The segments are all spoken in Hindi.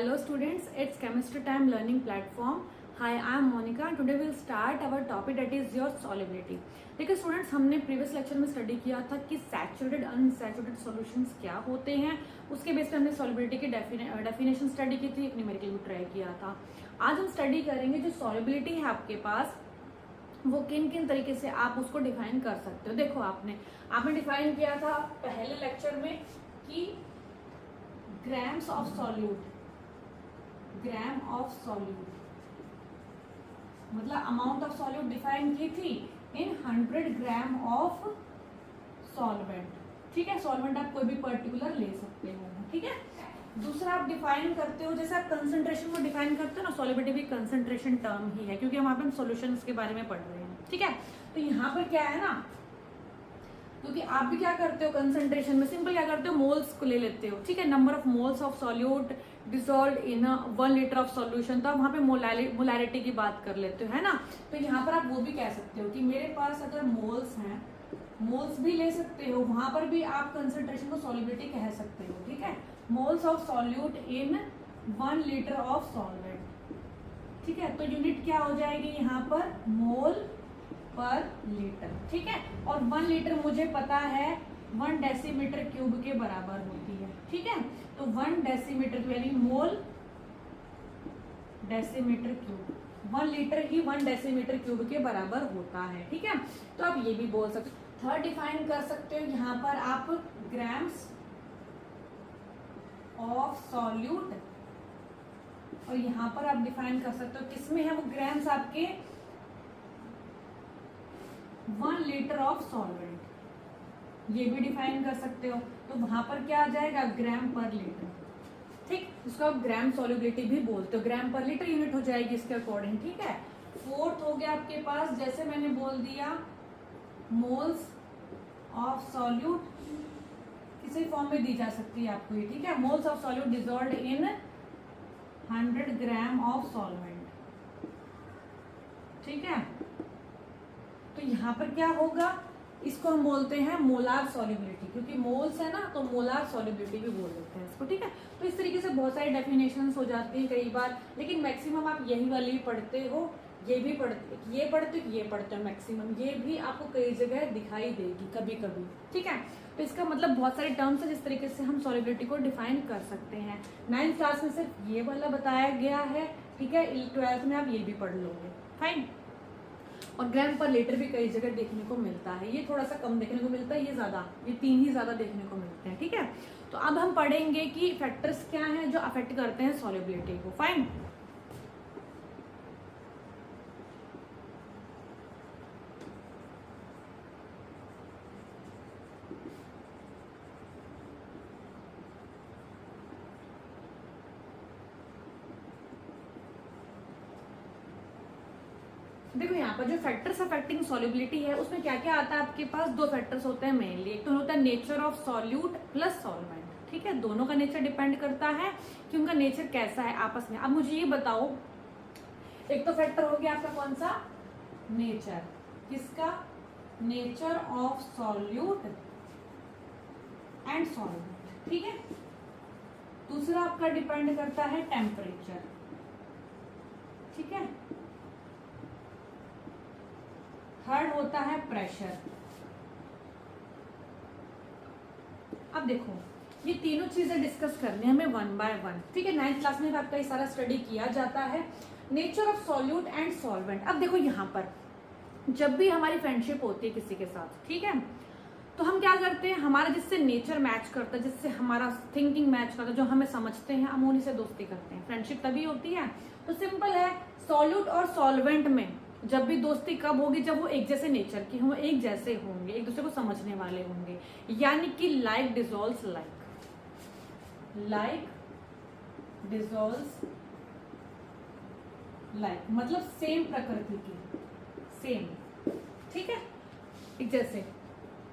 Hello students, it's chemistry time learning platform. Hi, I am Monica and today we'll start our topic that is your solubility. देखिए स्टूडेंट्स, हमने प्रीवियस लेक्चर में स्टडी किया था कि सैचुरेटेड अनसैचुरेटेड सॉल्यूशंस क्या होते हैं। उसके बेस पे हमने सॉल्युबिलिटी की डेफिनेशन स्टडी की थी, एक न्यूमेरिकल भी ट्राई किया था। आज हम स्टडी करेंगे जो सॉल्युबिलिटी है आपके पास, वो किन किन तरीके से आप उसको डिफाइन कर सकते हो। देखो आपने डिफाइन किया था पहले लेक्चर में कि grams of solute, gram of solute मतलब अमाउंट ऑफ सॉल्यूट डिफाइन की थी इन 100 ग्राम ऑफ सॉल्वेंट। ठीक है, सॉल्वेंट आप कोई भी पर्टिकुलर ले सकते हो। ठीक है, दूसरा आप डिफाइन करते हो, जैसे आप कंसंट्रेशन को डिफाइन करते हो ना, सॉल्युबिलिटी भी कंसंट्रेशन टर्म ही है क्योंकि वहां पे हम सॉल्यूशंस के बारे में पढ़ रहे हैं। ठीक है, तो यहाँ पर क्या है ना, क्योंकि आप भी क्या करते हो कंसंट्रेशन में, सिंपल क्या करते हो, मोल्स को ले लेते हो। ठीक है, number of moles of solute dissolved in 1 litre of solution, तो आप वहां पे मोलैरिटी की बात कर लेते हो, है ना। तो यहाँ पर आप वो भी कह सकते हो कि मेरे पास अगर मोल्स हैं, मोल्स भी ले सकते हो, वहां पर भी आप कंसंट्रेशन को सॉल्युबिलिटी कह सकते हो। ठीक है, moles of solute in 1 litre of solvent. ठीक है, तो यूनिट क्या हो जाएगी यहाँ पर, मोल पर लीटर। ठीक है, और 1 लीटर मुझे पता है 1 डेसीमीटर क्यूब के बराबर होती है। ठीक है, तो 1 डेसीमीटर यानी मोल डेसीमीटर क्यूब, 1 लीटर ही 1 डेसीमीटर क्यूब के बराबर होता है। ठीक है, तो आप ये भी बोल सकते हो। थर्ड डिफाइन कर सकते हो यहाँ पर आप ग्राम्स ऑफ सॉल्यूट, और यहाँ पर आप डिफाइन कर सकते हो किसमें है वो ग्राम्स, आपके 1 लीटर ऑफ सॉल्वेंट, ये भी डिफाइन कर सकते हो। तो वहां पर क्या आ जाएगा, ग्राम पर लीटर। ठीक, उसको आप ग्राम सॉल्युबिलिटी भी बोलते हो, ग्राम पर लीटर यूनिट हो जाएगी इसके अकॉर्डिंग। ठीक है, फोर्थ हो गया आपके पास, जैसे मैंने बोल दिया मोल्स ऑफ सॉल्यूट किसी फॉर्म में दी जा सकती है आपको ये। ठीक है, moles of solute dissolved in 100 gram of solvent. ठीक है, तो यहाँ पर क्या होगा, इसको हम बोलते हैं मोलार सॉल्युबिलिटी, क्योंकि मोल्स है ना, तो मोलार सॉल्युबिलिटी भी बोल देते हैं इसको। ठीक है, तो इस तरीके से बहुत सारी डेफिनेशंस हो जाती हैं कई बार, लेकिन मैक्सिमम आप यही वाली पढ़ते हो, ये भी पढ़ते, ये पढ़ते हो मैक्सिमम, ये भी आपको कई जगह दिखाई देगी कभी कभी। ठीक है, तो इसका मतलब बहुत सारे टर्म्स है जिस तरीके से हम सॉल्युबिलिटी को डिफाइन कर सकते हैं। 9th क्लास में सिर्फ ये वाला बताया गया है। ठीक है, 12th में आप ये भी पढ़ लोगे, फाइन। और ग्राम पर लीटर भी कई जगह देखने को मिलता है, ये थोड़ा सा कम देखने को मिलता है, ये ज्यादा, ये 3 ही ज्यादा देखने को मिलते हैं। ठीक है, तो अब हम पढ़ेंगे कि फैक्टर्स क्या हैं जो अफेक्ट करते हैं सॉल्युबिलिटी को। फाइन, देखो यहाँ पर जो फैक्टर्स अफेक्टिंग सॉल्युबिलिटी है उसमें क्या क्या आता है आपके पास, 2 फैक्टर्स होते हैं मेनली। एक तो होता है nature of solute plus solvent. ठीक है, दोनों का नेचर डिपेंड करता है कि उनका नेचर कैसा है आपस में। अब मुझे ये बताओ, एक तो फैक्टर हो गया आपका कौन सा, नेचर, किसका, nature of solute and solvent. ठीक है, दूसरा आपका डिपेंड करता है टेम्परेचर। ठीक है, थर्ड होता है प्रेशर। अब देखो ये तीनों चीजें डिस्कस करनी है हमें 1 बाय 1। ठीक है, 9th क्लास में आपका ये सारा स्टडी किया जाता है, nature of solute and solvent. अब देखो यहाँ पर जब भी हमारी फ्रेंडशिप होती है किसी के साथ, ठीक है, तो हम क्या करते हैं, हमारा जिससे नेचर मैच करता है, जिससे हमारा थिंकिंग मैच करता है, जो हमें समझते हैं, हम उन्हीं से दोस्ती करते हैं। फ्रेंडशिप तभी होती है। तो सिंपल है, सॉल्यूट और सॉल्वेंट में जब भी दोस्ती कब होगी, जब वो एक जैसे नेचर की हों, एक जैसे होंगे, एक दूसरे को समझने वाले होंगे, यानी कि like dissolves like, like dissolves like मतलब सेम प्रकृति की, सेम। ठीक है, एक जैसे,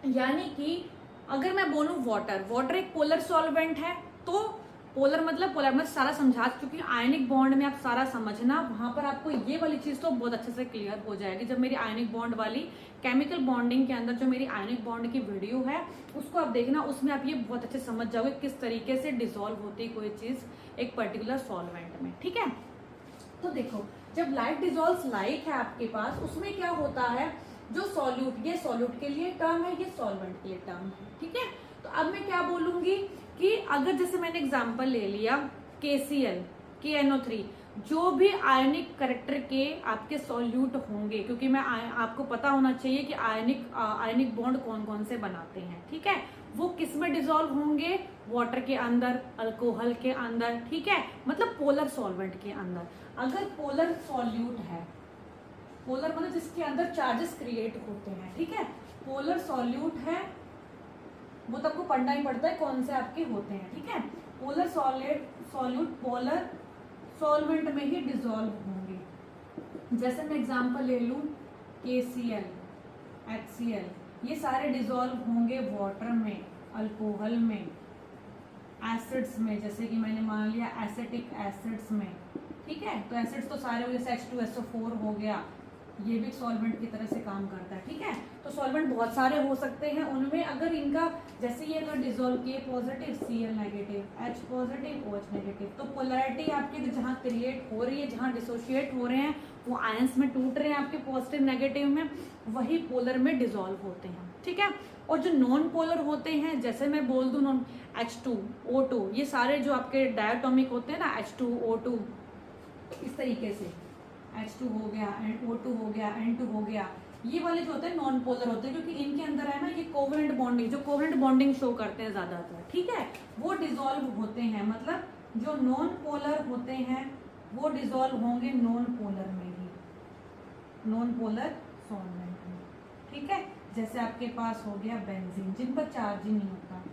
यानी कि अगर मैं बोलूं वाटर, वाटर एक पोलर सॉल्वेंट है, तो पोलर मतलब सारा समझा चुकी, आयनिक बॉन्ड में आप सारा समझना, वहां पर आपको ये वाली चीज तो बहुत अच्छे से क्लियर हो जाएगी। जब मेरी आयनिक बॉन्ड वाली केमिकल बॉन्डिंग के अंदर जो मेरी आयनिक बॉन्ड की वीडियो है उसको आप देखना, उसमें आप ये बहुत अच्छे समझ जाओगे किस तरीके से डिसॉल्व होती है कोई चीज एक पर्टिकुलर सॉल्वेंट में, ठीक है। तो देखो जब लाइट डिजोल्व्स लाइक है आपके पास, उसमें क्या होता है, जो सॉल्यूट, ये सॉल्यूट के लिए टर्म है, ये सॉल्वेंट के लिए टर्म है, ठीक है। तो अब मैं क्या बोलूंगी कि अगर जैसे मैंने एग्जांपल ले लिया KCl, KNO3, जो भी आयनिक करेक्टर के आपके सॉल्यूट होंगे, क्योंकि मैं आपको पता होना चाहिए कि आयनिक बॉन्ड कौन कौन से बनाते हैं, ठीक है, वो किस में डिसॉल्व होंगे, वाटर के अंदर, अल्कोहल के अंदर, ठीक है, मतलब पोलर सॉल्वेंट के अंदर। अगर पोलर सॉल्यूट है, पोलर मतलब जिसके अंदर चार्जेस क्रिएट होते हैं, ठीक है, पोलर सॉल्यूट है, वो तो आपको पढ़ना ही पड़ता है कौन से आपके होते हैं, ठीक है। पोलर सॉल्यूट पोलर सॉल्वेंट में ही डिसॉल्व होंगे। जैसे मैं एग्जांपल ले लूं KCl, HCl, ये सारे डिसॉल्व होंगे वाटर में, अल्कोहल में, एसिड्स में, जैसे कि मैंने मान लिया एसिटिक एसिड्स में, ठीक है। तो एसिड्स तो सारे हो, जैसे H2SO4 हो गया, ये भी सॉल्वेंट की तरह से काम करता है, ठीक है। तो सॉल्वेंट बहुत सारे हो सकते हैं, उनमें अगर इनका जैसे ये अगर dissolve K positive Cl negative, H positive OH negative, तो पोलैरिटी आपके जहाँ क्रिएट हो रही है, जहाँ डिसोशिएट हो रहे हैं, वो आयंस में टूट रहे हैं आपके पॉजिटिव नेगेटिव में, वही पोलर में डिसॉल्व होते हैं, ठीक है। और जो नॉन पोलर होते हैं, जैसे मैं बोल दूं नॉन H2O2, ये सारे जो आपके डायटोमिक होते हैं ना, H2O2, इस तरीके से H2 हो गया, O2 हो गया, N2 हो गया, ये वाले जो होते हैं नॉन पोलर होते हैं, क्योंकि इनके अंदर है ना ये कोवेलेंट बॉन्डिंग, जो कोवेलेंट बॉन्डिंग शो करते हैं ज्यादातर, ठीक है, वो डिसॉल्व होते हैं। मतलब जो नॉन पोलर होते हैं वो डिसॉल्व होंगे नॉन पोलर में ही, नॉन पोलर सॉल्वेंट में, ठीक है। जैसे आपके पास हो गया बेंजीन, जिन पर चार्ज ही नहीं होता,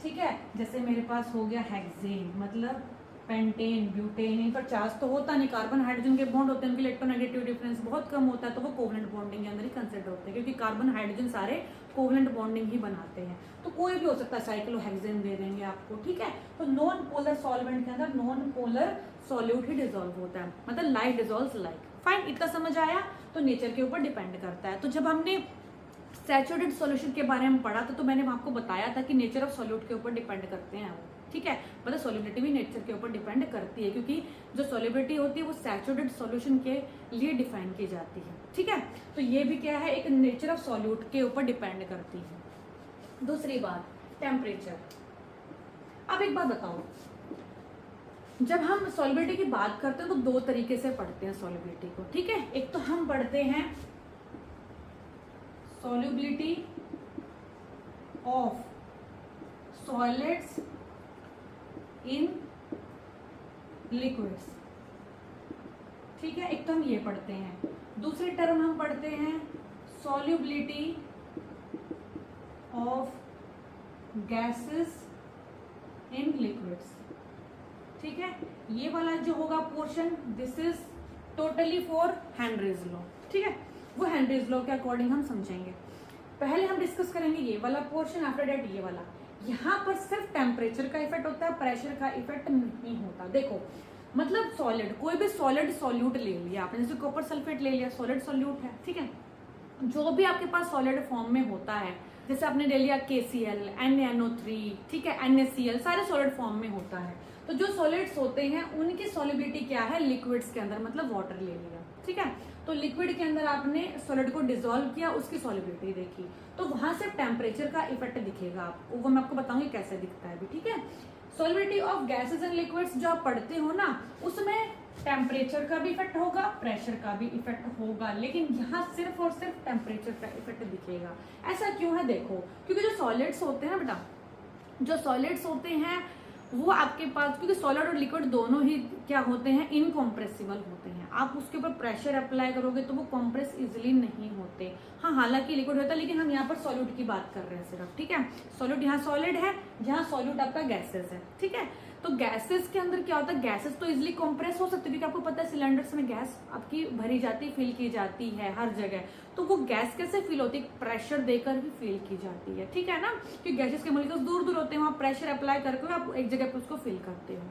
ठीक है। जैसे मेरे पास हो गया हेक्सेन, मतलब पेंटेन, ब्यूटेन, इन पर चार्ज तो होता नहीं, कार्बन हाइड्रोजन के बॉन्ड होते हैं, उनकी इलेक्ट्रोनेगेटिव डिफरेंस बहुत कम होता है, तो वो कोवेलेंट बॉन्डिंग के अंदर ही कंसिडर होते हैं, क्योंकि कार्बन हाइड्रोजन सारे कोवेलेंट बॉन्डिंग ही बनाते हैं। तो कोई भी हो सकता है, साइक्लोहेक्सेन दे देंगे आपको, ठीक है। तो नॉन पोलर सॉल्वेंट के अंदर नॉन पोलर सॉल्यूट ही डिसॉल्व होता है, मतलब लाइक डिसॉल्व्स लाइक। फाइन, इतना समझ आया। तो नेचर के ऊपर डिपेंड करता है। तो जब हमने सैचुरेटेड सॉल्यूशन के बारे में पढ़ा था, तो मैंने आपको बताया था कि नेचर ऑफ सॉल्यूट के ऊपर डिपेंड करते हैं वो, ठीक है। मतलब सॉल्युबिलिटी भी नेचर के ऊपर डिपेंड करती है, क्योंकि जो सॉल्युबिलिटी होती है वो सैचुरेटेड सॉल्यूशन के लिए डिफाइन की जाती है, ठीक है। तो ये भी क्या है, एक नेचर ऑफ सॉल्यूट के ऊपर डिपेंड करती है। दूसरी बात, टेम्परेचर। अब एक बात बताओ, जब हम सॉल्युबिलिटी की बात करते हैं तो दो तरीके से पढ़ते हैं सॉल्युबिलिटी को, ठीक है। एक तो हम पढ़ते हैं solubility of solids in liquids, ठीक है, एक तो हम ये पढ़ते हैं। दूसरी टर्म हम पढ़ते हैं solubility of gases in liquids, ठीक है। ये वाला जो होगा portion, this is totally for Henry's law, ठीक है। वो हेनरीज लॉ के अकॉर्डिंग हम समझेंगे। पहले हम डिस्कस करेंगे ये वाला पोर्शन, आफ्टर दैट ये वाला। यहाँ पर सिर्फ टेम्परेचर का इफेक्ट होता है, प्रेशर का इफेक्ट नहीं होता। देखो मतलब सॉलिड, कोई भी सॉलिड सॉल्यूट ले लिया आपने, जैसे कॉपर सल्फेट ले लिया, सॉलिड सॉल्यूट है, ठीक है। जो भी आपके पास सॉलिड फॉर्म में होता है, जैसे आपने ले लिया KCl, NaNO3, ठीक है, NaCl, सारे सॉलिड फॉर्म में होता है। तो जो सॉलिड्स होते हैं उनकी सॉल्युबिलिटी क्या है, लिक्विड्स के अंदर, मतलब वाटर ले लिया, ठीक है। तो लिक्विड के अंदर आपने सॉलिड को डिसॉल्व किया, उसकी सॉल्युबिलिटी देखी, तो वहां से टेम्परेचर का इफेक्ट दिखेगा आपको, वो मैं आपको बताऊंगी कैसे दिखता है भी, ठीक है। Solubility of gases and liquids जो आप पढ़ते हो ना, उसमें टेम्परेचर का भी इफेक्ट होगा, प्रेशर का भी इफेक्ट होगा, लेकिन यहाँ सिर्फ और सिर्फ टेम्परेचर का इफेक्ट दिखेगा। ऐसा क्यों है, देखो क्योंकि जो सॉलिड्स होते हैं बेटा, जो सॉलिड्स होते हैं वो आपके पास, क्योंकि सॉलिड और लिक्विड दोनों ही क्या होते हैं, इनकॉम्प्रेसिबल होते हैं। आप उसके ऊपर प्रेशर अप्लाई करोगे तो वो कॉम्प्रेस इजिली नहीं होते। हाँ, हालांकि लिक्विड होता है, लेकिन हम यहाँ पर सॉल्यूट की बात कर रहे हैं सिर्फ, ठीक है। सॉल्यूट यहाँ सॉलिड है, यहाँ सॉल्यूट आपका गैसेस है, ठीक है। तो गैसेस के अंदर क्या होता है, गैसेस तो इजिली कंप्रेस हो सकती है, क्योंकि आपको पता है सिलेंडर्स में गैस आपकी भरी जाती, फिल की जाती है हर जगह। तो वो गैस कैसे फिल होती है, प्रेशर देकर ही फिल की जाती है, ठीक है ना। क्योंकि गैसेस के मॉलिक्यूल्स दूर दूर होते हैं, वहां प्रेशर अप्लाई करके आप एक जगह पे उसको फिल करते हो।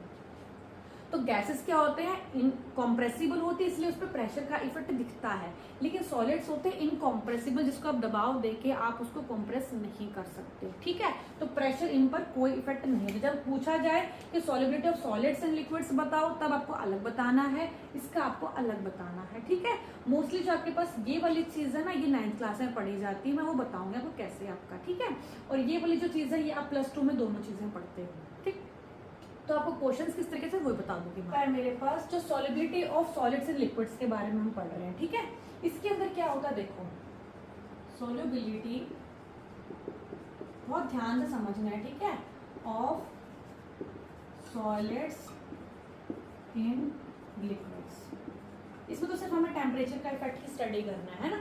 तो गैसेस क्या होते हैं, इनकॉम्प्रेसिबल होते हैं, इसलिए उस पर प्रेशर का इफेक्ट दिखता है। लेकिन सॉलिड्स होते हैं इनकॉम्प्रेसिबल, जिसको आप दबाव देके आप उसको कॉम्प्रेस नहीं कर सकते, ठीक है। तो प्रेशर इन पर कोई इफेक्ट नहीं है। जब पूछा जाए कि solubility of solids and liquids बताओ, तब आपको अलग बताना है, इसका आपको अलग बताना है, ठीक है। मोस्टली जो आपके पास ये वाली चीज है ना, ये 9th क्लास में पढ़ी जाती है, मैं वो बताऊंगी आपको कैसे आपका, ठीक है। और ये वाली जो चीज है ये आप +2 में दोनों चीजें पढ़ते हो, ठीक। तो आपको क्वेश्चंस किस तरीके से वो बता दूंगी मैं। मेरे पास जो solubility of solids and liquids के बारे में हम पढ़ रहे हैं, ठीक है। इसके अंदर क्या होता है देखो, सॉलिबिलिटी बहुत ध्यान से समझना है, ठीक है, ऑफ सॉलिड्स इन लिक्विड्स। इसमें तो सिर्फ हमें टेम्परेचर का इफेक्ट ही स्टडी करना है ना।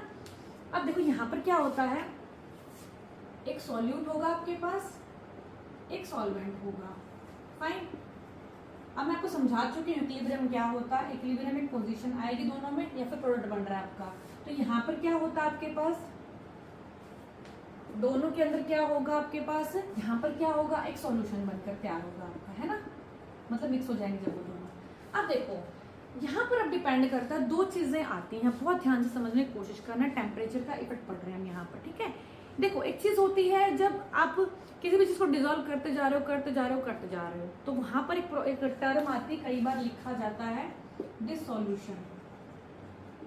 अब देखो यहाँ पर क्या होता है, एक सॉल्यूट होगा आपके पास, एक सॉल्वेंट होगा, फाइन। अब मैं आपको समझा चुकी हूँ इक्विलिब्रियम क्या होता है। इक्विलिब्रियम एक पोजीशन आएगी दोनों में, या फिर प्रोडक्ट बन रहा है आपका। तो यहाँ पर क्या होता है आपके पास, दोनों के अंदर क्या होगा आपके पास, यहाँ पर क्या होगा, एक सॉल्यूशन बनकर तैयार होगा आपका, है ना, मतलब मिक्स हो जाएंगे जब वो दोनों। अब देखो यहाँ पर अब डिपेंड करता है, दो चीजें आती हैं, बहुत ध्यान से समझने की कोशिश करना। टेम्परेचर का इफेक्ट पड़ रहे हैं हम यहाँ पर, ठीक है। देखो एक चीज होती है, जब आप किसी भी चीज को डिसॉल्व करते जा रहे हो करते जा रहे हो करते जा रहे हो, तो वहां पर एक टर्म आती है, कई बार लिखा जाता है डिसॉल्यूशन।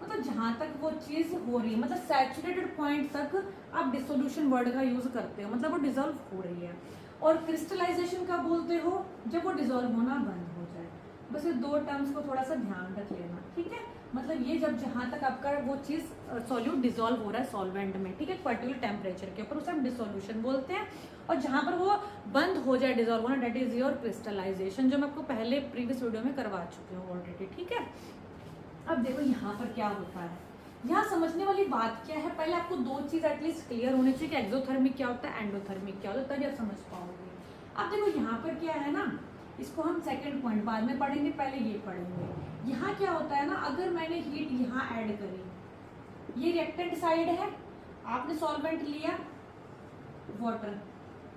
मतलब जहां तक वो चीज हो रही है, मतलब सैचुरेटेड पॉइंट तक आप डिसोल्यूशन वर्ड का यूज करते हो, मतलब वो डिसॉल्व हो रही है। और क्रिस्टलाइजेशन का बोलते हो जब वो डिसॉल्व होना बंद हो जाए। बस ये दो टर्म्स को थोड़ा सा ध्यान रख लेना, ठीक है। मतलब ये जब जहां तक आपका वो चीज सॉल्यूट डिसॉल्व हो रहा है सॉल्वेंट में, ठीक है, पर्टिकुलर टेम्परेचर के ऊपर, उसे हम डिसोल्यूशन बोलते हैं। और जहां पर वो बंद हो जाए डिसॉल्व होना, डेट इज योर क्रिस्टलाइजेशन, जो मैं आपको पहले प्रीवियस वीडियो में करवा चुकी हूँ ऑलरेडी, ठीक है। अब देखो यहाँ पर क्या होता है, यहाँ समझने वाली बात क्या है, पहले आपको दो चीज एटलीस्ट क्लियर होनी चाहिए कि एक्सोथर्मिक क्या होता है, एंडोथर्मिक क्या होता है, तभी आप समझ पाओगे। अब देखो यहाँ पर क्या है ना, इसको हम सेकंड पॉइंट बाद में पढ़ेंगे, पहले ये पढ़ेंगे। यहाँ क्या होता है ना, अगर मैंने हीट यहाँ ऐड करी, ये रिएक्टेंट साइड है, आपने सॉल्वेंट लिया वाटर,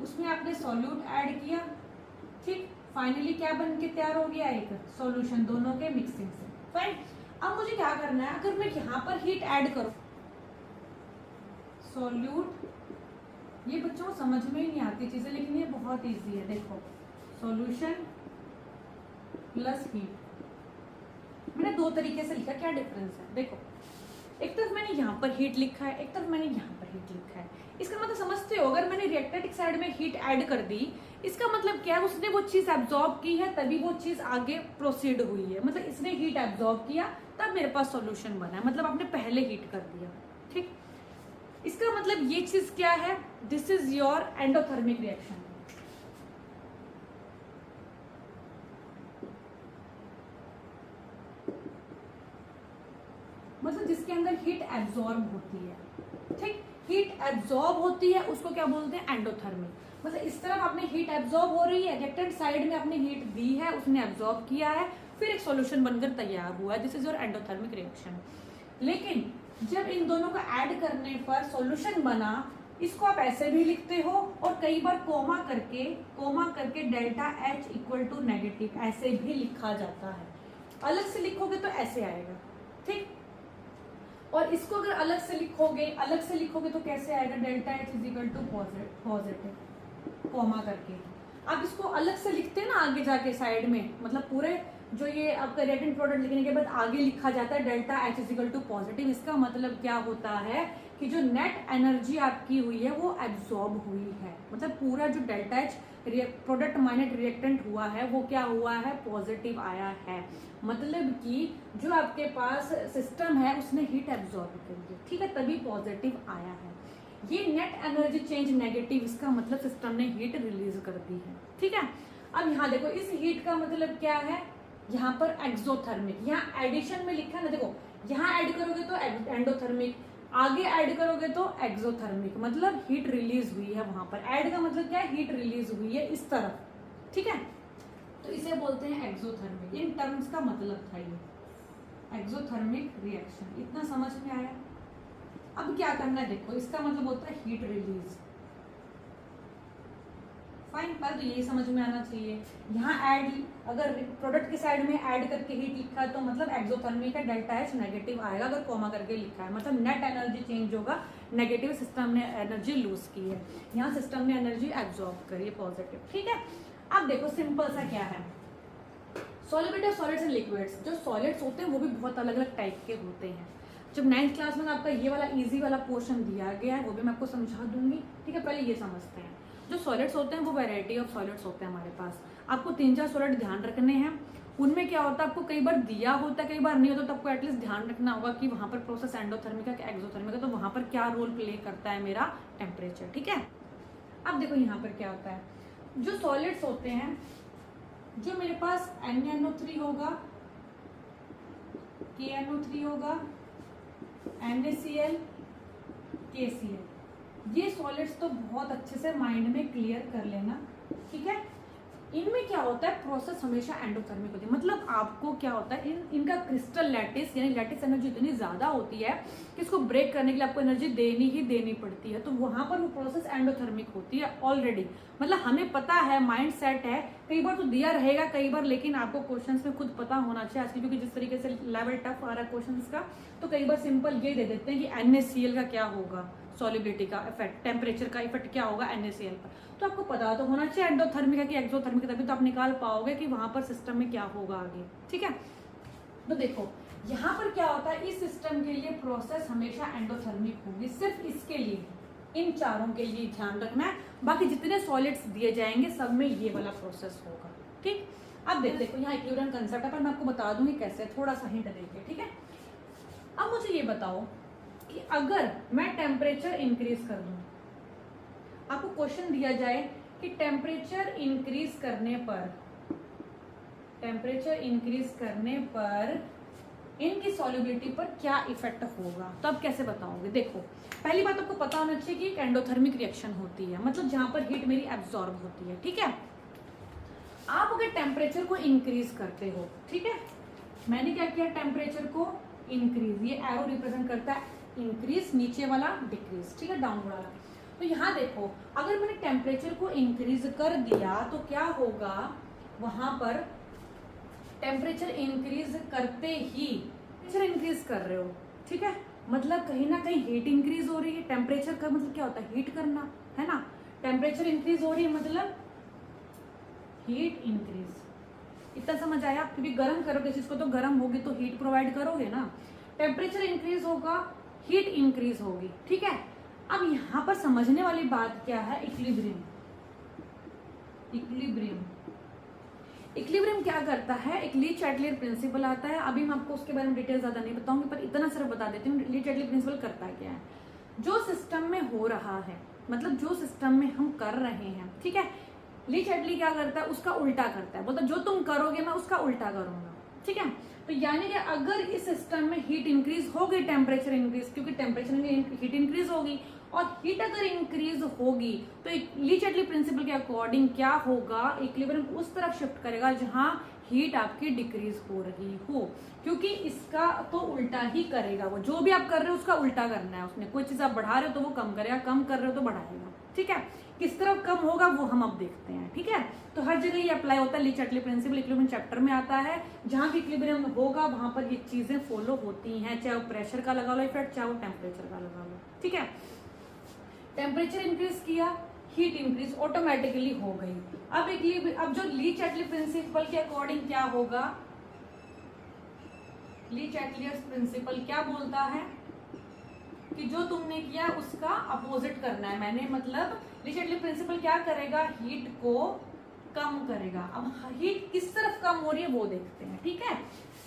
उसमें आपने सॉल्यूट ऐड किया, ठीक, फाइनली क्या बन के तैयार हो गया, एक सॉल्यूशन दोनों के मिक्सिंग से, फाइन। अब मुझे क्या करना है, अगर मैं यहाँ पर हीट ऐड करूं, सॉल्यूट, ये बच्चों को समझ में ही नहीं आती चीजें, लेकिन ये बहुत इजी है। देखो सॉल्यूशन प्लस हीट, मैंने दो तरीके से लिखा, क्या डिफरेंस है देखो, एक तरफ मैंने यहाँ पर हीट लिखा है, एक तरफ मैंने यहाँ पर हीट लिखा है। इसका मतलब समझते हो, अगर मैंने रिएक्टेंट साइड में हीट ऐड कर दी, इसका मतलब क्या है, उसने वो चीज एब्जॉर्ब की है, तभी वो चीज आगे प्रोसीड हुई है। मतलब इसने हीट एब्जॉर्ब किया, तब मेरे पास सॉल्यूशन बना है, मतलब आपने पहले हीट कर दिया, ठीक। इसका मतलब ये चीज क्या है, this is your endothermic reaction. मतलब जिसके अंदर हीट एब्जॉर्ब होती है, ठीक, हीट एब्जॉर्ब होती है, उसको क्या बोलते हैं, एंडोथर्मिक। मतलब इस तरफ आपने हीट एब्जॉर्ब हो रही है, रिएक्टेंट साइड में आपने हीट दी है, उसने एब्जॉर्ब किया है, फिर एक सॉल्यूशन बनकर तैयार हुआ है, this is your endothermic reaction. लेकिन जब इन दोनों का ऐड करने पर सॉल्यूशन बना, इसको आप ऐसे भी लिखते हो, और कई बार कोमा करके delta H equal to negative ऐसे भी लिखा जाता है। अलग से लिखोगे तो ऐसे आएगा, ठीक। और इसको अगर अलग से लिखोगे तो कैसे आएगा, delta H is equal to positive, comma करके। आप इसको अलग से लिखते हैं ना आगे जाके साइड में, मतलब पूरे जो ये आपका रिएक्टेंट प्रोडक्ट लिखने के बाद आगे लिखा जाता है delta H is equal to positive. इसका मतलब क्या होता है कि जो नेट एनर्जी आपकी हुई है वो एब्जॉर्ब हुई है, मतलब पूरा जो delta H product minus reactant हुआ है वो क्या हुआ है, पॉजिटिव आया है। मतलब कि जो आपके पास सिस्टम है उसने हीट एब्जॉर्ब कर दी, ठीक है, तभी पॉजिटिव आया है। ये नेट एनर्जी चेंज नेगेटिव, इसका मतलब सिस्टम ने हीट रिलीज कर दी है, ठीक है। अब यहाँ देखो, इस हीट का मतलब क्या है, यहाँ पर एक्सोथर्मिक, यहाँ एडिशन में लिखा है ना, देखो यहाँ ऐड करोगे तो एंडोथर्मिक, आगे ऐड करोगे तो एक्सोथर्मिक, मतलब हीट रिलीज हुई है वहां पर। ऐड का मतलब क्या है, हीट रिलीज हुई है इस तरफ, ठीक है, तो इसे बोलते हैं एक्सोथर्मिक। इन टर्म्स का मतलब था ये एक्सोथर्मिक रिएक्शन। इतना समझ में आया। अब क्या करना है देखो, इसका मतलब होता है हीट रिलीज, फाइन, पर तो यही समझ में आना चाहिए। यहाँ ऐड, अगर प्रोडक्ट की साइड में ऐड करके हीट लिखा है तो मतलब एक्सोथर्मिक है, डेल्टा एच नेगेटिव आएगा। अगर कॉमा करके लिखा है मतलब नेट एनर्जी चेंज होगा, नेगेटिव सिस्टम ने एनर्जी लूज की है, यहाँ सिस्टम ने एनर्जी एब्जॉर्ब करी है पॉजिटिव। ठीक है, अब देखो सिंपल सा क्या है, solubility of solids and liquids. जो सॉलिड्स होते हैं वो भी बहुत अलग अलग टाइप के होते हैं। जब 9th क्लास में आपका ये वाला इजी वाला पोर्शन दिया गया है वो भी मैं आपको समझा दूंगी। ठीक है, पहले ये समझते हैं। जो सॉलिड्स होते हैं वो वैरायटी ऑफ सॉलिड्स होते हैं हमारे पास। आपको 3-4 सॉलिड ध्यान रखने हैं। उनमें क्या होता है, आपको कई बार दिया होता है कई बार नहीं होता, तो आपको एटलीस्ट ध्यान रखना होगा कि वहां पर प्रोसेस एंडोथर्मिक है कि एक्सोथर्मिक है, तो वहां पर क्या रोल प्ले करता है मेरा टेम्परेचर। ठीक है, अब देखो यहाँ पर क्या होता है, जो सॉलिड्स होते हैं, जो मेरे पास NaNO3 होगा, KNO3 होगा, NaCl, KCl, ये सॉलिड्स तो बहुत अच्छे से माइंड में क्लियर कर लेना। ठीक है, इनमें क्या होता है, प्रोसेस हमेशा एंडोथर्मिक होती है। मतलब आपको क्या होता है, इनका क्रिस्टल लैटिस यानी लैटिस एनर्जी इतनी ज्यादा होती है कि इसको ब्रेक करने के लिए आपको एनर्जी देनी पड़ती है, तो वहां पर वो प्रोसेस एंडोथर्मिक होती है ऑलरेडी। मतलब हमें पता है, माइंड सेट है, कई बार तो दिया रहेगा कई बार, लेकिन आपको क्वेश्चंस में खुद पता होना चाहिए आजकल, क्योंकि जिस तरीके से लेवल टफ आ रहा है क्वेश्चंस का, तो कई बार सिंपल ये दे देते हैं कि NaCl का क्या होगा, सॉलिबिलिटी का इफेक्ट, टेम्परेचर का इफेक्ट क्या होगा NaCl पर। तो आपको पता तो होना चाहिए एंडोथर्मिक है कि एक्सोथर्मिक है, तभी तो आप निकाल पाओगे कि वहां पर सिस्टम में क्या होगा आगे। ठीक है, तो देखो यहाँ पर क्या होता है, इस सिस्टम के लिए प्रोसेस हमेशा एंडोथर्मिक होगी, सिर्फ इसके लिए, इन चारों के लिए ध्यान रखना है। बाकी जितने सॉलिड्स दिए जाएंगे सब में ये वाला प्रोसेस होगा। ठीक, अब देखो यहाँ इक्विलिब्रियम कंसेप्ट है, पर मैं आपको बता दूंगी कैसे, थोड़ा सा हिंट देके। ठीक है, अब मुझे ये बताओ कि अगर मैं टेम्परेचर इंक्रीज कर दूं, आपको क्वेश्चन दिया जाए कि टेम्परेचर इंक्रीज करने पर इनकी सॉल्युबिलिटी पर क्या इफेक्ट होगा, तो अब कैसे बताओगे। देखो पहली बात आपको पता होना चाहिए कि एक एंडोथर्मिक रिएक्शन होती है, मतलब जहां पर हीट मेरी एब्जॉर्ब होती है। ठीक है, आप अगर टेम्परेचर को इंक्रीज करते हो, ठीक है, मैंने क्या किया, टेम्परेचर को इंक्रीज, ये एरो रिप्रेजेंट करता है इंक्रीज, नीचे वाला डिक्रीज। ठीक है, डाउनवर्ड वाला। तो यहाँ देखो अगर मैंने टेम्परेचर को इंक्रीज कर दिया तो क्या होगा, वहां पर टेम्परेचर इंक्रीज करते ही टेम्परेचर इंक्रीज कर रहे हो। ठीक है, मतलब कहीं ना कहीं हीट इंक्रीज हो रही है। टेम्परेचर का मतलब क्या होता है, हीट करना, है ना। टेम्परेचर इंक्रीज हो रही है मतलब हीट इंक्रीज। इतना समझ आया, क्योंकि गर्म करोगे चीज को तो गर्म होगी तो हीट प्रोवाइड करोगे ना। टेम्परेचर इंक्रीज होगा, हीट इंक्रीज होगी। ठीक है, अब यहां पर समझने वाली बात क्या है, इक्विलिब्रियम। इक्विलिब्रियम क्या करता है, एक ली चैटलियर प्रिंसिपल आता है। अभी मैं आपको उसके बारे में डिटेल ज्यादा नहीं बताऊंगी, पर इतना सिर्फ बता देती हूँ ली चैटलियर प्रिंसिपल करता क्या है। जो सिस्टम में हो रहा है, मतलब जो सिस्टम में हम कर रहे हैं, ठीक है, ली चैटली क्या करता है, उसका उल्टा करता है। बोलता जो तुम करोगे मैं उसका उल्टा करूंगा। ठीक है, तो यानी कि अगर इस सिस्टम में हीट इंक्रीज हो गई, टेम्परेचर इंक्रीज, क्योंकि टेम्परेचर में हीट इंक्रीज होगी, और हीट अगर इंक्रीज होगी तो ली चैटली प्रिंसिपल के अकॉर्डिंग क्या होगा, इक्विलिब्रियम उस तरफ शिफ्ट करेगा जहां हीट आपकी डिक्रीज हो रही हो, क्योंकि इसका तो उल्टा ही करेगा। वो जो भी आप कर रहे हो उसका उल्टा करना है उसने। कोई चीज आप बढ़ा रहे हो तो वो कम करेगा, कम कर रहे हो तो बढ़ाएगा। ठीक है, किस तरफ कम होगा वो हम अब देखते हैं। ठीक है, तो हर जगह ये अप्लाई होता है ली चैटली प्रिंसिपल, इक्विलिब्रियम चैप्टर में आता है। जहां भी इक्विलिब्रियम होगा वहां पर ये चीजें फॉलो होती हैं, चाहे वो प्रेशर का लगा लो इफेक्ट, चाहे वो टेम्परेचर का लगा लो। ठीक है, टेम्परेचर इंक्रीज किया, हीट इंक्रीज ऑटोमेटिकली हो गई। अब जो ली चैटली प्रिंसिपल के अकॉर्डिंग क्या होगा, ली चैटलियर्स प्रिंसिपल क्या बोलता है कि जो तुमने किया उसका अपोजिट करना है। मैंने मतलब ली चैटली प्रिंसिपल क्या करेगा, हीट को कम करेगा। अब हीट किस तरफ कम हो रही है वो देखते हैं। ठीक है,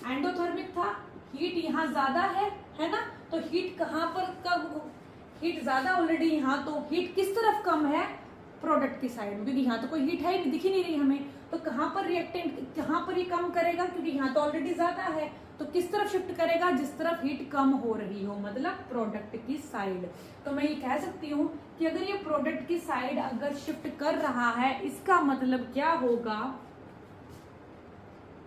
एंडोथर्मिक था, हीट यहाँ ज्यादा है ना, तो हीट कहाँ पर कब, हीट ज्यादा ऑलरेडी यहाँ, तो हीट किस तरफ कम है, प्रोडक्ट की साइड में, क्योंकि यहाँ तो कोई हीट है ही दिख ही नहीं रही हमें। तो कहाँ पर रिएक्टेंट, कहाँ पर ये कम करेगा, क्योंकि यहाँ तो ऑलरेडी ज्यादा है, तो किस तरफ शिफ्ट करेगा, जिस तरफ हीट कम हो रही हो, मतलब प्रोडक्ट की साइड। तो मैं ये कह सकती हूँ कि अगर ये प्रोडक्ट की साइड अगर शिफ्ट कर रहा है, इसका मतलब क्या होगा,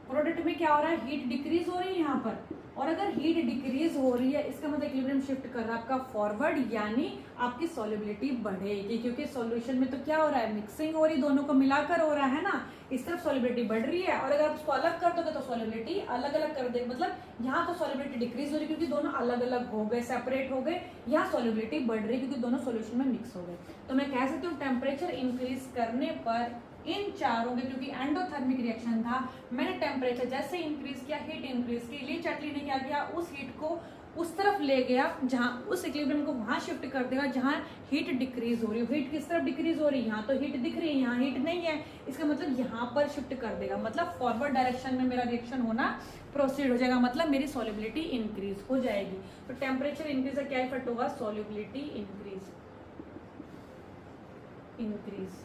प्रोडक्ट में क्या हो रहा है, हीट डिक्रीज हो रही है यहाँ पर, और अगर हीट डिक्रीज हो रही है इसका मतलब इक्विलिब्रियम शिफ्ट कर रहा है आपका फॉरवर्ड, यानी आपकी सॉल्युबिलिटी बढ़ेगी, क्योंकि सॉल्यूशन में तो क्या हो रहा है, मिक्सिंग हो रही, दोनों को मिलाकर हो रहा है ना, इस तरफ सॉल्युबिलिटी बढ़ रही है। और अगर आप उसको अलग कर दोगे तो सॉल्युबिलिटी अलग अलग कर देंगे, मतलब यहाँ तो सॉल्युबिलिटी डिक्रीज हो रही क्योंकि दोनों अलग अलग हो गए, सेपरेट हो गए, यहाँ सॉल्युबिलिटी बढ़ रही क्योंकि दोनों सॉल्यूशन में मिक्स हो गए। तो मैं कह सकती हूँ टेम्परेचर इंक्रीज करने पर इन चारों के, क्योंकि एंडोथर्मिक रिएक्शन था, मैंने टेम्परेचर जैसे इंक्रीज किया, हीट इंक्रीज की, ली चटली ने क्या किया, उस हीट को उस तरफ ले गया जहां, उस इक्विलिब्रियम को वहां शिफ्ट कर देगा जहां हीट डिक्रीज हो रही है। हीट किस तरफ डिक्रीज हो रही है, यहाँ तो हीट दिख रही है, यहाँ हीट नहीं है, इसका मतलब यहाँ पर शिफ्ट कर देगा, मतलब फॉरवर्ड डायरेक्शन में मेरा रिएक्शन होना प्रोसीड हो जाएगा, मतलब मेरी सॉल्युबिलिटी इंक्रीज हो जाएगी। तो टेम्परेचर इंक्रीज का क्या इफेक्ट होगा, सॉल्युबिलिटी इंक्रीज।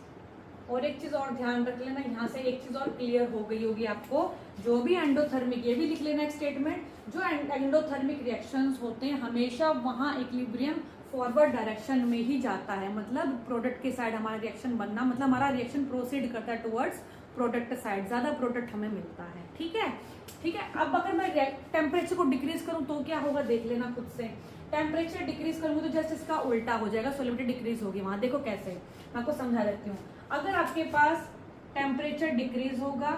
और एक चीज और ध्यान रख लेना, यहाँ से एक चीज और क्लियर हो गई होगी आपको, जो भी एंडोथर्मिक, ये भी लिख लेना एक स्टेटमेंट, जो एंडोथर्मिक रिएक्शंस होते हैं हमेशा वहां इक्विलिब्रियम फॉरवर्ड डायरेक्शन में ही जाता है, मतलब प्रोडक्ट के साइड हमारा रिएक्शन बनना, मतलब हमारा रिएक्शन प्रोसीड करता है टुवर्ड्स प्रोडक्ट साइड, ज्यादा प्रोडक्ट हमें मिलता है। ठीक है, ठीक है। अब अगर मैं टेम्परेचर को डिक्रीज करूं तो क्या होगा, देख लेना खुद से। टेम्परेचर डिक्रीज करूंगी तो जस्ट इसका उल्टा हो जाएगा, सॉल्युबिलिटी डिक्रीज होगी वहां। देखो कैसे, मैं आपको समझा देती हूँ। अगर आपके पास टेम्परेचर डिक्रीज होगा,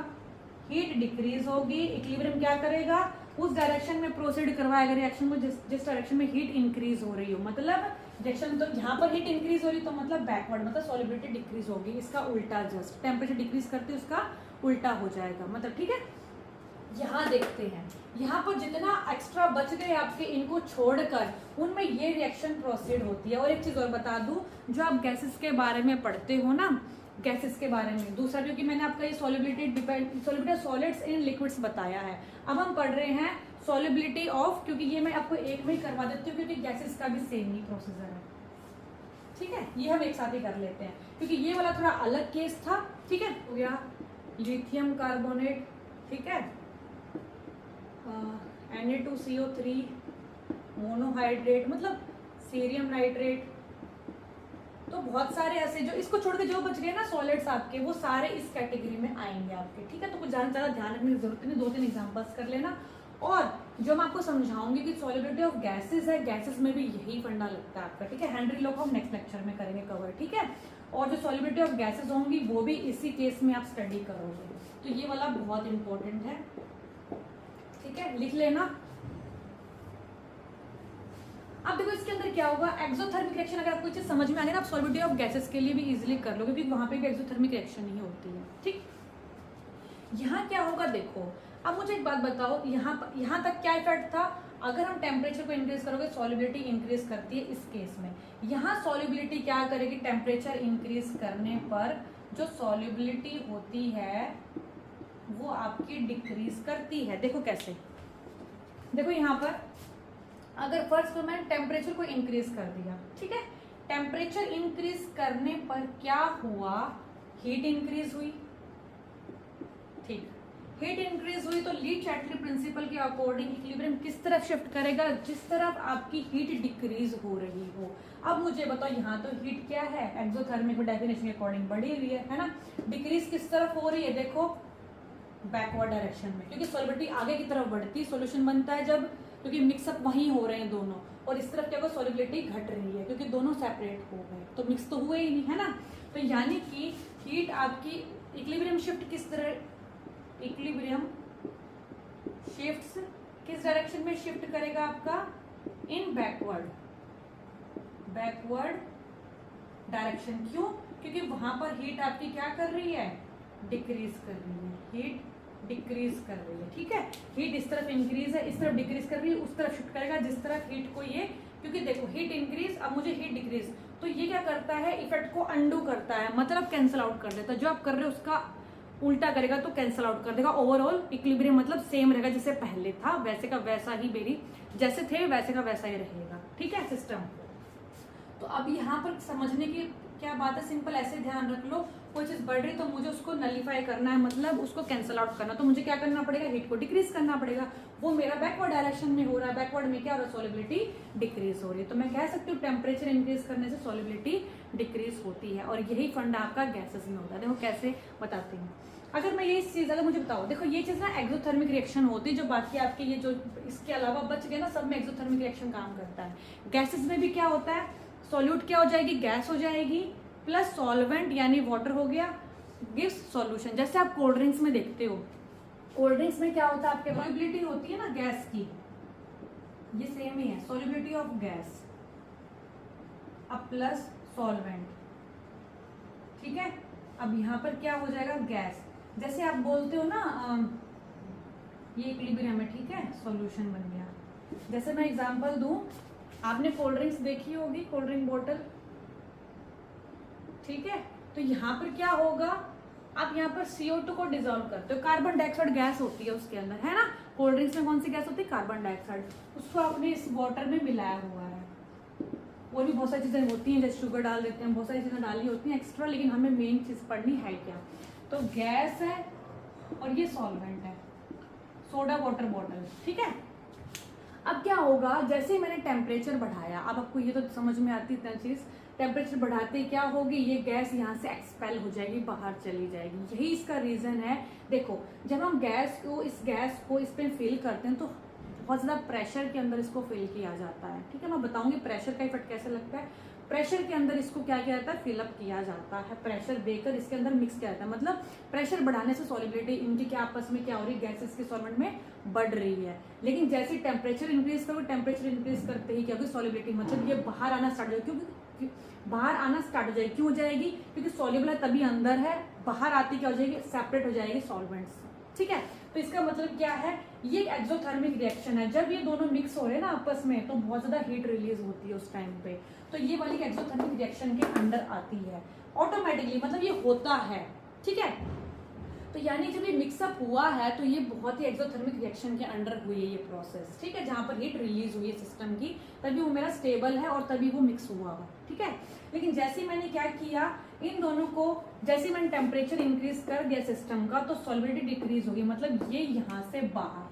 हीट डिक्रीज होगी, इक्विलिब्रियम क्या करेगा, उस डायरेक्शन में प्रोसीड करवाएगा रिएक्शन को जिस डायरेक्शन में हीट इंक्रीज हो रही हो, मतलब रिएक्शन, तो यहाँ पर हीट इंक्रीज हो रही तो मतलब बैकवर्ड, मतलब सॉल्युबिलिटी डिक्रीज होगी, इसका उल्टा, जस्ट टेम्परेचर डिक्रीज करते उसका उल्टा हो जाएगा, मतलब ठीक है। यहाँ देखते हैं, यहाँ पर जितना एक्स्ट्रा बच गए आपके, इनको छोड़कर उनमें ये रिएक्शन प्रोसीड होती है। और एक चीज और बता दूं, जो आप गैसेस के बारे में पढ़ते हो ना, गैसेस के बारे में, दूसरा क्योंकि मैंने आपका ये सॉल्युबिलिटी सॉलिड्स इन लिक्विड्स बताया है, अब हम पढ़ रहे हैं सॉल्युबिलिटी ऑफ, क्योंकि ये मैं आपको एक में ही करवा देती हूँ क्योंकि गैसेस का भी सेम ही प्रोसीजर है। ठीक है, ये हम एक साथ ही कर लेते हैं क्योंकि ये वाला थोड़ा अलग केस था। ठीक है, हो गया लिथियम कार्बोनेट, ठीक है, Na2CO3 मोनोहाइड्रेट, मतलब सीरियम नाइट्रेट, तो बहुत सारे ऐसे जो इसको छोड़ के जो बच गए ना सॉलिड्स आपके, वो सारे इस कैटेगरी में आएंगे आपके। ठीक है, तो कुछ ज्यादा ध्यान रखने की जरूरत नहीं, 2-3 एग्जांपल्स कर लेना। और जो मैं आपको समझाऊंगी कि सॉल्युबिलिटी ऑफ गैसेस है, गैसेस में भी यही फंडा लगता है आपका। ठीक है, हेनरी लॉ को हम नेक्स्ट लेक्चर में करेंगे कवर। ठीक है, और जो सॉल्युबिलिटी ऑफ गैसेस होंगी वो भी इसी केस में आप स्टडी करोगे, तो ये वाला बहुत इंपॉर्टेंट है। ठीक है, लिख लेना। अब देखो इसके अंदर क्या होगा, एक्सोथर्मिक रिएक्शन, अगर आपको चीज समझ में आ गई ना, आप सॉल्युबिलिटी ऑफ गैसेस के लिए भी इजीली कर लोगे क्योंकि वहां पे भी एक्सोथर्मिक रिएक्शन ही होती है। ठीक, यहाँ क्या होगा देखो, अब मुझे एक बात बताओ, यहाँ तक क्या इफेक्ट था, अगर हम टेम्परेचर को इंक्रीज करोगे सॉल्युबिलिटी इंक्रीज करती है इस केस में। यहाँ सॉल्युबिलिटी क्या करेगी, टेम्परेचर इंक्रीज करने पर जो सॉल्युबिलिटी होती है वो आपकी डिक्रीज करती है। देखो कैसे, देखो यहाँ पर अगर फर्स्ट तो मैंने टेम्परेचर को इंक्रीज कर दिया, ठीक है, टेम्परेचर इंक्रीज करने पर क्या हुआ, हीट इंक्रीज हुई। ठीक, हीट इंक्रीज हुई तो ली चैटली प्रिंसिपल के अकॉर्डिंग इक्विलिब्रियम किस तरफ शिफ्ट करेगा, जिस तरफ आपकी हीट डिक्रीज हो रही हो। अब मुझे बताओ, यहाँ तो हीट क्या है, एक्सोथर्मिक डेफिनेशन के अकॉर्डिंग बढ़ी हुई है ना, डिक्रीज किस तरफ हो रही है, देखो बैकवर्ड डायरेक्शन में, क्योंकि सॉल्युबिलिटी आगे की तरफ बढ़ती, सॉल्यूशन बनता है जब, क्योंकि मिक्सअप वहीं हो रहे हैं दोनों, और इस तरफ क्या होगा, सॉल्युबिलिटी घट रही है क्योंकि दोनों सेपरेट हो गए, तो मिक्स तो हुए ही नहीं, है ना। तो यानी कि हीट आपकी इक्विलिब्रियम शिफ्ट किस तरह, इक्विलिब्रियम शिफ्ट्स किस डायरेक्शन में शिफ्ट करेगा आपका, इन बैकवर्ड डायरेक्शन। क्यों, क्योंकि वहां पर हीट आपकी क्या कर रही है, डिक्रीज कर रही है, हीट डिक्रीज कर रही है। ठीक है, हीट इस तरफ इंक्रीज है, इस तरफ डिक्रीज कर रही है, उस तरफ शिफ्ट करेगा जिस तरफ हीट को ये, क्योंकि देखो हीट इंक्रीज, अब मुझे हीट डिक्रीज, तो ये क्या करता है, इफेक्ट को अंडू करता है, मतलब कैंसिल आउट कर देता है, जो आप कर रहे हो उसका उल्टा करेगा तो कैंसिल आउट कर देगा। ओवरऑल इक्विलिब्रियम मतलब सेम रहेगा जैसे पहले था, वैसे का वैसा ही मेरी जैसे थे वैसे का वैसा ही रहेगा। ठीक है सिस्टम। तो अब यहाँ पर समझने की क्या बात है, सिंपल ऐसे ध्यान रख लो, कोई चीज बढ़ रही है तो मुझे उसको नलीफाई करना है, मतलब उसको कैंसिल आउट करना, तो मुझे क्या करना पड़ेगा, हीट को डिक्रीज करना पड़ेगा। वो मेरा बैकवर्ड डायरेक्शन में हो रहा है, बैकवर्ड में क्या हो रहा है, सॉलिबिलिटी डिक्रीज हो रही है। तो मैं कह सकती हूँ टेम्परेचर इंक्रीज करने से सॉलिबिलिटी डिक्रीज होती है, और यही फंडा आपका गैसेस में होता है। देखो कैसे बताती हूँ। अगर मैं ये चीज, अगर मुझे बताओ, देखो ये चीज ना एक्सोथर्मिक रिएक्शन होती है, जो बाकी आपके ये जो इसके अलावा बच गए ना, सब में एक्सोथर्मिक रिएक्शन काम करता है। गैसेस में भी क्या होता है, सॉल्यूट क्या हो जाएगी, गैस हो जाएगी, प्लस सॉल्वेंट यानी वाटर हो गया, गिव्स सॉल्यूशन। जैसे आप कोल्ड ड्रिंक्स में देखते हो, कोल्ड ड्रिंक्स में क्या होता है, आपके सॉल्युबिलिटी होती है ना गैस की, ये सेम ही है, सॉल्युबिलिटी ऑफ गैस अब प्लस सॉल्वेंट, ठीक है। अब यहाँ पर क्या हो जाएगा, गैस। जैसे आप बोलते हो ना ये इक्विलिब्रियम है, ठीक है, सॉल्यूशन बन गया। जैसे मैं एग्जांपल दूं, आपने कोल्ड ड्रिंक्स देखी होगी, कोल्ड ड्रिंक बोतल, ठीक है। तो यहाँ पर क्या होगा, आप यहाँ पर CO2 को डिजोल्व करते हो, कार्बन डाइऑक्साइड गैस होती है उसके अंदर, है ना। कोल्ड ड्रिंक्स में कौन सी गैस होती है, कार्बन डाइऑक्साइड, उसको आपने इस वाटर में मिलाया हुआ है। और भी बहुत सारी चीजें होती हैं, जैसे शुगर डाल देते हैं, बहुत सारी चीजें डाली होती हैं एक्स्ट्रा, लेकिन हमें मेन चीज पढ़नी है क्या। तो गैस है और ये सॉल्वेंट है, सोडा वाटर बॉटल, ठीक है। अब क्या होगा, जैसे ही मैंने टेम्परेचर बढ़ाया, अब आपको ये तो समझ में आती है चीज, टेम्परेचर बढ़ाते क्या होगी, ये गैस यहाँ से एक्सपेल हो जाएगी, बाहर चली जाएगी। यही इसका रीजन है। देखो जब हम इस गैस को इस पे फिल करते हैं तो बहुत ज्यादा प्रेशर के अंदर इसको फिल किया जाता है, ठीक है। मैं बताऊंगी प्रेशर का इफेक्ट कैसे लगता है। प्रेशर के अंदर इसको क्या किया जाता है, फिलअप किया जाता है, प्रेशर देकर इसके अंदर मिक्स किया जाता है। मतलब प्रेशर बढ़ाने से सॉलिबिलिटी इनकी क्या आपस में क्या हो रही है, गैसेस के सॉल्वेंट में बढ़ रही है। लेकिन जैसे टेम्परेचर इंक्रीज करोगे, टेम्परेचर इंक्रीज करते ही क्या होगी, सॉलिबिलिटी मतलब ये बाहर आना स्टार्ट हो जाएगी, क्योंकि बाहर आना स्टार्ट हो जाएगी। क्यों हो जाएगी, क्योंकि सॉल्युबल है तभी अंदर है, बाहर आती क्या हो जाएगी, सेपरेट हो जाएगी सॉल्वेंट्स, ठीक है। तो इसका मतलब क्या है, ये एक एक्सोथर्मिक रिएक्शन है। जब ये दोनों मिक्स हो रहे हैं ना आपस में, तो बहुत ज्यादा हीट रिलीज होती है उस टाइम पे, तो ये वाली एक्सोथर्मिक रिएक्शन के अंडर आती है ऑटोमेटिकली, मतलब ये होता है, ठीक है। तो यानी जब ये मिक्सअप हुआ है तो ये बहुत ही एक्सोथर्मिक रिएक्शन के अंडर हुई है ये प्रोसेस, ठीक है, जहां पर हीट रिलीज हुई है सिस्टम की, तभी वो मेरा स्टेबल है और तभी वो मिक्स हुआ हुआ, ठीक है। लेकिन जैसे ही मैंने क्या किया, इन दोनों को जैसे मैंने टेम्परेचर इंक्रीज कर दिया सिस्टम का, तो सॉल्युबिलिटी डिक्रीज होगी, मतलब ये यहाँ से बाहर,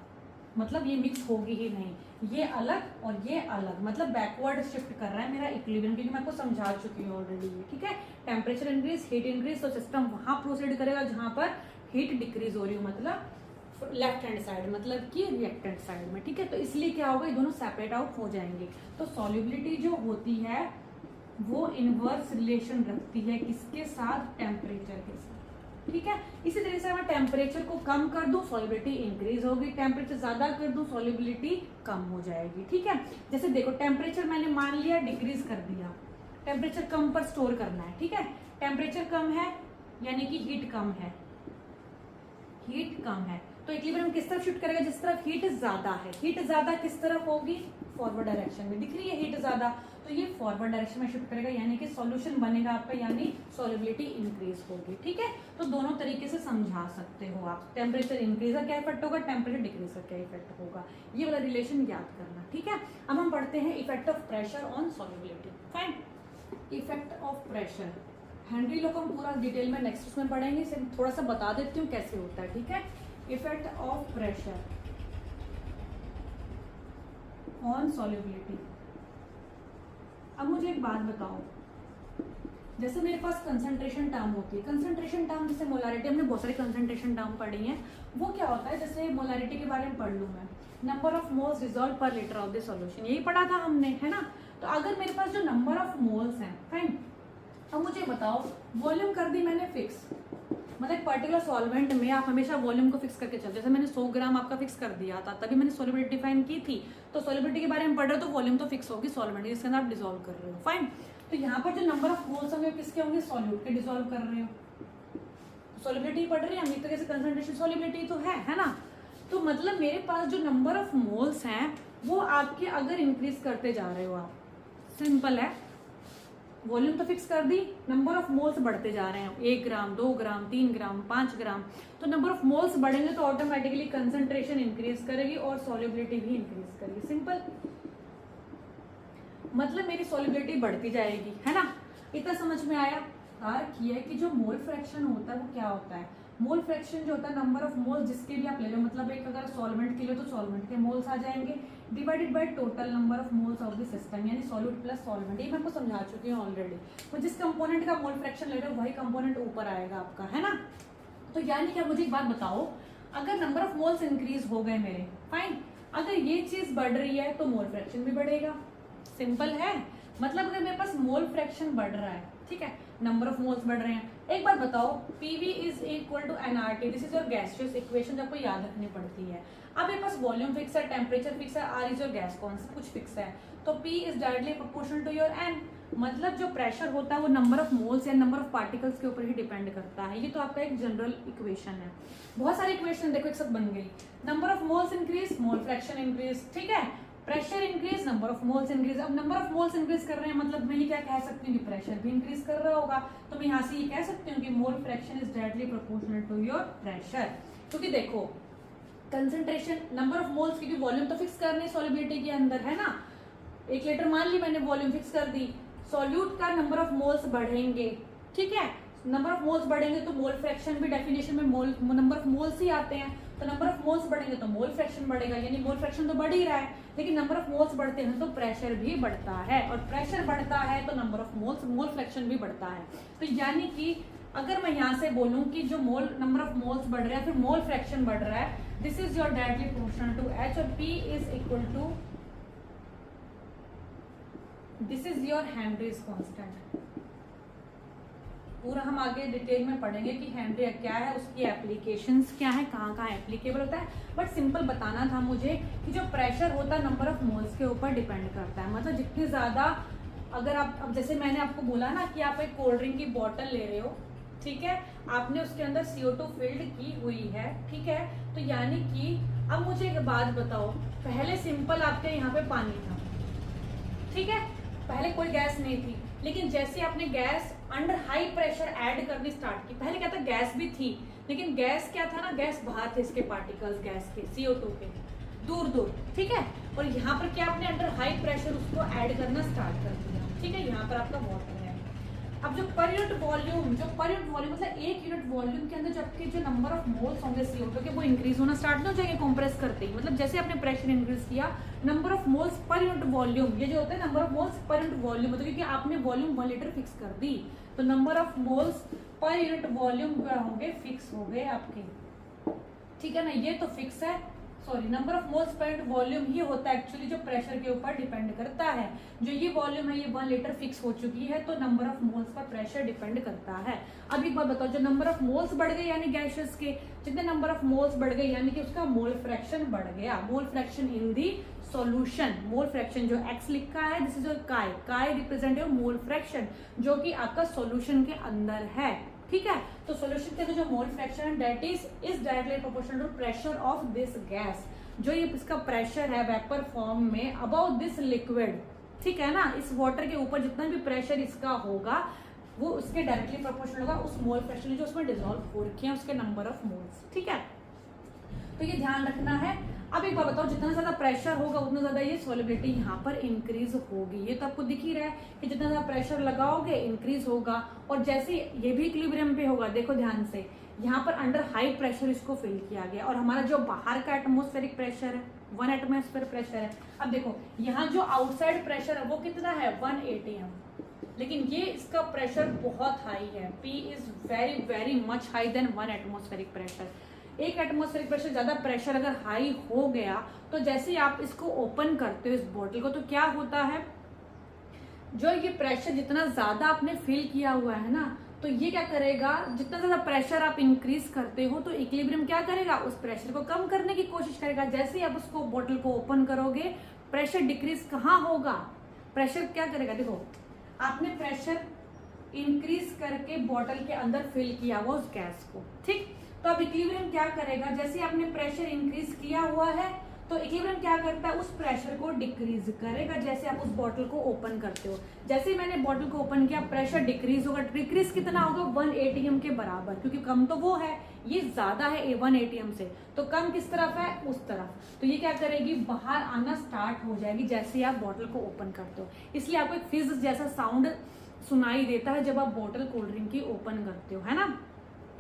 मतलब ये मिक्स होगी ही नहीं, ये अलग और ये अलग, मतलब बैकवर्ड शिफ्ट कर रहा है मेरा इक्विलिब्रियम, क्योंकि मैं आपको समझा चुकी हूँ ऑलरेडी, ठीक है। टेम्परेचर इंक्रीज, हीट इंक्रीज, तो सिस्टम वहां प्रोसीड करेगा जहां पर हीट डिक्रीज हो रही हो, मतलब लेफ्ट हैंड साइड, मतलब कि रिएक्टेंट साइड में, ठीक है। तो इसलिए क्या होगा, ये दोनों सेपरेट आउट हो जाएंगे। तो सॉल्युबिलिटी जो होती है वो इनवर्स रिलेशन रखती है किसके साथ, टेम्परेचर के साथ, ठीक है। इसी तरह से मैं टेम्परेचर को कम कर दूं, सॉल्युबिलिटी इंक्रीज होगी, टेम्परेचर ज्यादा कर दूं, सॉल्युबिलिटी कम हो जाएगी, ठीक है। जैसे देखो टेम्परेचर मैंने मान लिया डिक्रीज कर दिया, टेम्परेचर कम पर स्टोर करना है, ठीक है। टेम्परेचर कम है यानी कि हीट कम है, हीट कम है, तो इक्विलिब्रियम किस तरफ शिफ्ट करेगा, जिस तरफ हीट ज्यादा है। हीट ज्यादा किस तरफ होगी, फॉरवर्ड डायरेक्शन में, दिख रही है हीट ज्यादा, तो ये फॉरवर्ड डायरेक्शन में शिफ्ट करेगा, यानी कि सॉल्यूशन बनेगा आपका, यानी सॉल्युबिलिटी इंक्रीज होगी, ठीक है। तो दोनों तरीके से समझा सकते हो आप। टेम्परेचर इंक्रीज का क्या इफेक्ट होगा, टेम्परेचर डिक्रीज का क्या इफेक्ट होगा, ये वाला रिलेशन याद करना, ठीक है। अब हम पढ़ते हैं effect of pressure on solubility. Fine, effect of pressure Henry law को हम पूरा डिटेल में नेक्स्ट उसमें पढ़ेंगे, सिर्फ थोड़ा सा बता देती हूँ कैसे होता है, ठीक है। Effect of pressure on solubility. अब मुझे एक बात बताओ, जैसे मेरे पास कंसंट्रेशन टर्म होती है, कंसंट्रेशन टर्म जैसे मोलारिटी, हमने बहुत सारी कंसंट्रेशन टर्म पढ़ी हैं, वो क्या होता है, जैसे मोलारिटी के बारे में पढ़ लूँ मैं, नंबर ऑफ मोल्स डिसॉल्व पर लीटर ऑफ द सॉल्यूशन, यही पढ़ा था हमने, है ना। तो अगर मेरे पास जो नंबर ऑफ मोल्स हैं, फाइन, अब मुझे बताओ वॉल्यूम कर दी मैंने फिक्स, मतलब एक पर्टिकुलर सॉल्वेंट में आप हमेशा वॉल्यूम को फिक्स करके चलते, जैसे मैंने 100 ग्राम आपका फिक्स कर दिया था, तभी मैंने सॉल्युबिलिटी डिफाइन की थी। तो सॉल्युबिलिटी के बारे में पढ़ रहे हो तो वॉल्यूम तो फिक्स होगी सॉल्वेंट जिसके अंदर आप डिसॉल्व कर रहे हो, फाइन। तो यहाँ पर जो नंबर ऑफ मोल्स होंगे किसके होंगे, सॉल्यूट के डिसॉल्व कर रहे हो, सॉल्युबिलिटी पढ़ रहे हैं हम, एक तरीके से कंसंट्रेशन सॉल्युबिलिटी तो है ना। तो मतलब मेरे पास जो नंबर ऑफ मोल्स हैं वो आपके अगर इंक्रीज करते जा रहे हो आप, सिंपल है, वॉल्यूम तो फिक्स कर दी, नंबर ऑफ मोल्स बढ़ते जा रहे हैं, 1 ग्राम 2 ग्राम 3 ग्राम 5 ग्राम, तो नंबर ऑफ मोल्स बढ़ेंगे तो ऑटोमेटिकली कंसंट्रेशन इंक्रीज करेगी और सॉल्युबिलिटी भी इंक्रीज करेगी, सिंपल। मतलब मेरी सॉल्युबिलिटी बढ़ती जाएगी, है ना, इतना समझ में आया। अर्थ ये है कि जो मोल फ्रैक्शन होता है वो क्या होता है, मोल फ्रैक्शन जो होता है नंबर ऑफ मोल्स जिसके भी आप ले लो, मतलब एक अगर सॉल्वेंट के लिए तो सॉल्वेंट के मोल्स आ जाएंगे divided by total number of moles of the system, यानी सॉल्यूट प्लस सॉल्वेंट। ये मैं आपको समझा चुकी हूँ ऑलरेडी। तो जिस कंपोनेंट का मोल फ्रैक्शन ले रहे हो वही कंपोनेंट ऊपर आएगा आपका, है ना। तो यानी क्या, मुझे एक बात बताओ, अगर नंबर ऑफ मोल्स इंक्रीज हो गए मेरे, फाइन, अगर ये चीज बढ़ रही है तो मोल फ्रैक्शन भी बढ़ेगा। सिंपल है, मतलब अगर मेरे पास मोल फ्रैक्शन बढ़ रहा है, ठीक है, नंबर ऑफ मोल्स बढ़ रहे हैं। एक बार बताओ, PV is equal to NRT, this is your gaseous equation जो आपको याद रखनी पड़ती है। अब मेरे पास वॉल्यूम फिक्स है, टेम्परेचर फिक्स है, R is your gas constant, कुछ फिक्स है, तो P is directly proportional to your N. मतलब जो प्रेशर होता है वो नंबर ऑफ मोल्स या नंबर ऑफ पार्टिकल्स के ऊपर ही डिपेंड करता है। ये तो आपका एक जनरल इक्वेशन है। बहुत सारी इक्वेशन देखो एक साथ बन गई, number of moles increase, mole fraction increase, ठीक है, pressure increase, number of moles increase. अब नंबर ऑफ मोल्स इंक्रीज कर रहे हैं, मतलब मैं ये क्या कह सकती हूँ कि प्रेशर भी इंक्रीज कर रहा होगा। तो मैं यहाँ से ये कह सकती हूँ कि mole fraction is directly proportional to your pressure. क्योंकि देखो कंसंट्रेशन, नंबर ऑफ मोल्स, क्योंकि वॉल्यूम तो फिक्स करनी सॉल्युबिलिटी के अंदर, है ना। 1 लीटर मान ली मैंने वॉल्यूम फिक्स कर दी, सॉल्यूट का नंबर ऑफ मोल्स बढ़ेंगे, ठीक है, नंबर ऑफ मोल्स बढ़ेंगे तो मोल फ्रैक्शन भी डेफिनेशन में मोल नंबर ऑफ मोल्स ही आते हैं। तो नंबर ऑफ मोल्स बढ़ेंगे तो मोल फ्रैक्शन बढ़ेगा, यानी मोल फ्रैक्शन तो बढ़ ही रहा है, लेकिन नंबर ऑफ मोल्स बढ़ते हैं तो प्रेशर भी बढ़ता है, और प्रेशर बढ़ता है तो number of moles, mole fraction भी बढ़ता है। तो यानी कि अगर मैं यहाँ से बोलूं कि जो मोल नंबर ऑफ मोल्स बढ़ रहा है फिर मोल फ्रैक्शन बढ़ रहा है, this is your directly proportional to H, और P is equal to, this is your Henry's constant. पूरा हम आगे डिटेल में पढ़ेंगे कि हेनरी क्या है, उसकी एप्लीकेशंस क्या है, कहाँ कहाँ एप्लीकेबल होता है। बट सिंपल बताना था मुझे कि जो प्रेशर होता है नंबर ऑफ मोल्स के ऊपर डिपेंड करता है। मतलब जितनी ज्यादा, अगर आप, अब जैसे मैंने आपको बोला ना कि आप एक कोल्ड ड्रिंक की बॉटल ले रहे हो, ठीक है, आपने उसके अंदर CO2 फिल्ड की हुई है, ठीक है, तो यानी कि अब मुझे एक बात बताओ, पहले सिंपल आपके यहाँ पे पानी था, ठीक है, पहले कोई गैस नहीं थी, लेकिन जैसे आपने gas under high pressure add करनी स्टार्ट की, पहले क्या था, गैस भी थी, लेकिन गैस क्या था ना, गैस बाहर थे इसके पार्टिकल्स, गैस के CO2 के दूर दूर, ठीक है, और यहाँ पर क्या आपने अंडर हाई प्रेशर उसको ऐड करना स्टार्ट कर दिया, ठीक है, यहाँ पर आपका वाटर है। अब जो पर यूनिट वॉल्यूम, मतलब 1 यूनिट वॉल्यूम के अंदर जो आपके जो नंबर ऑफ मोल्स होंगे CO2 के वो इंक्रीज होना स्टार्ट हो जाएंगे कंप्रेस करते ही। मतलब जैसे आपने प्रेशर इंक्रीज किया, नंबर ऑफ मोल्स पर यूनिट वॉल्यूम, ये जो होता है नंबर ऑफ मोल्स पर यूनिट वॉल्यूम, मतलब क्योंकि आपने वॉल्यूम 1 लीटर फिक्स कर दी, तो नंबर ऑफ मोल्स पर यूनिट वॉल्यूम क्या होंगे, फिक्स हो गए आपके, ठीक है ना, ये तो फिक्स है। सॉरी, नंबर ऑफ मोल्स पर यूनिट वॉल्यूम ही होता है एक्चुअली जो प्रेशर के ऊपर डिपेंड करता है। जो ये वॉल्यूम है ये 1 लीटर फिक्स हो चुकी है, तो नंबर ऑफ मोल्स पर प्रेशर डिपेंड करता है। अब एक बात बताओ, जो नंबर ऑफ मोल्स बढ़ गए यानी गैसेस के जितने नंबर ऑफ मोल्स बढ़ गए यानी कि उसका मोल फ्रैक्शन बढ़ गया, mole fraction in the solution. Mole fraction जो x लिखा है, दिस इज योर काय, काय रिप्रेजेंट योर मोल फ्रैक्शन जो कि आपका सॉल्यूशन के अंदर है, ठीक है। तो सॉल्यूशन के अंदर जो mole fraction that is directly proportional to pressure of this gas, जो ये इसका प्रेशर है वेपर फॉर्म में अबाउट दिस लिक्विड, ठीक है ना, इस वाटर के ऊपर जितना भी प्रेशर इसका होगा वो उसके डायरेक्टली प्रोपोर्शनल होगा उस मोल फ्रैक्शन जो उसमें डिसॉल्व हो रखी है उसके नंबर ऑफ मोल्स, ठीक है। तो ये ध्यान रखना है। अब एक बात बताओ, जितना ज्यादा प्रेशर होगा उतना ज्यादा ये सॉल्युबिलिटी यहाँ पर इंक्रीज होगी। ये तो आपको दिख ही रहा है कि जितना ज्यादा प्रेशर लगाओगे इंक्रीज होगा, और जैसे ये भी इक्विलिब्रियम पे होगा। देखो ध्यान से, यहाँ पर अंडर हाई प्रेशर इसको फिल किया गया, और हमारा जो बाहर का एटमोस्फेरिक प्रेशर है 1 एटमोस्फेयर प्रेशर है। अब देखो यहाँ जो आउटसाइड प्रेशर है वो कितना है 1 atm, लेकिन ये इसका प्रेशर बहुत हाई है, P is very very much high then 1 atmospheric pressure. एक एटमोस्फेरिक प्रेशर ज्यादा प्रेशर अगर हाई हो गया तो जैसे ही आप इसको ओपन करते हो इस बोतल को, तो क्या होता है, जो ये प्रेशर जितना ज्यादा आपने फिल किया हुआ है ना, तो ये क्या करेगा, जितना ज्यादा प्रेशर आप इंक्रीज करते हो तो इक्विलिब्रियम क्या करेगा, उस प्रेशर को कम करने की कोशिश करेगा। जैसे ही आप उसको बोतल को ओपन करोगे प्रेशर डिक्रीज कहाँ होगा, प्रेशर क्या करेगा, देखो आपने प्रेशर इंक्रीज करके बोतल के अंदर फिल किया हुआ उस गैस को, ठीक। तो अब इक्विलिब्रियम क्या करेगा, जैसे आपने प्रेशर इंक्रीज किया हुआ है तो इक्विलिब्रियम क्या करता है, उस प्रेशर को डिक्रीज करेगा। जैसे आप उस बॉटल को ओपन करते हो, जैसे ही मैंने बॉटल को ओपन किया प्रेशर डिक्रीज होगा। डिक्रीज कितना होगा 1 atm के बराबर, क्योंकि कम तो वो है, ये ज्यादा है 1 atm से, तो कम किस तरफ है, उस तरफ। तो ये क्या करेगी, बाहर आना स्टार्ट हो जाएगी जैसे आप बॉटल को ओपन करते हो। इसलिए आपको एक फिज जैसा साउंड सुनाई देता है जब आप बोतल कोल्ड ड्रिंक की ओपन करते हो, है ना।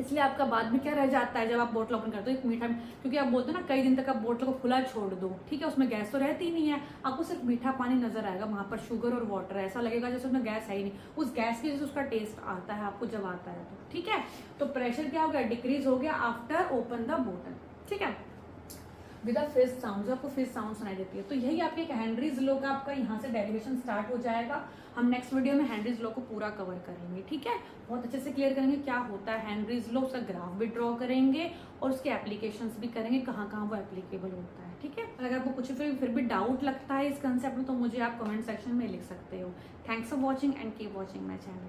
इसलिए आपका बाद में क्या रह जाता है जब आप बोतल ओपन करते हो, एक मीठा, क्योंकि आप बोलते हो ना कई दिन तक आप बोतल को खुला छोड़ दो, ठीक है, उसमें गैस तो रहती नहीं है, आपको सिर्फ मीठा पानी नजर आएगा, वहां पर शुगर और वाटर है, ऐसा लगेगा जैसे उसमें गैस है ही नहीं, उस गैस की वजह से उसका टेस्ट आता है आपको जब आता है तो, ठीक है। तो प्रेशर क्या हो गया, डिक्रीज हो गया आफ्टर ओपन द बोतल, ठीक है, विद फिज साउंड, जो आपको फिज साउंड सुनाई देती है। तो यही आपके हेनरीज लॉ का आपका यहाँ से डेरिवेशन स्टार्ट हो जाएगा। हम नेक्स्ट वीडियो में हेनरीज लॉ को पूरा कवर करेंगे, ठीक है, बहुत अच्छे से क्लियर करेंगे क्या होता है हेनरीज लॉ, उसका ग्राफ भी ड्रॉ करेंगे और उसके एप्लीकेशंस भी करेंगे, कहाँ कहाँ वो एप्लीकेबल होता है, ठीक है। अगर आपको कुछ फिर भी डाउट लगता है इस कंसेप्ट में तो मुझे आप कमेंट सेक्शन में लिख सकते हो। Thanks for watching and keep watching my channel.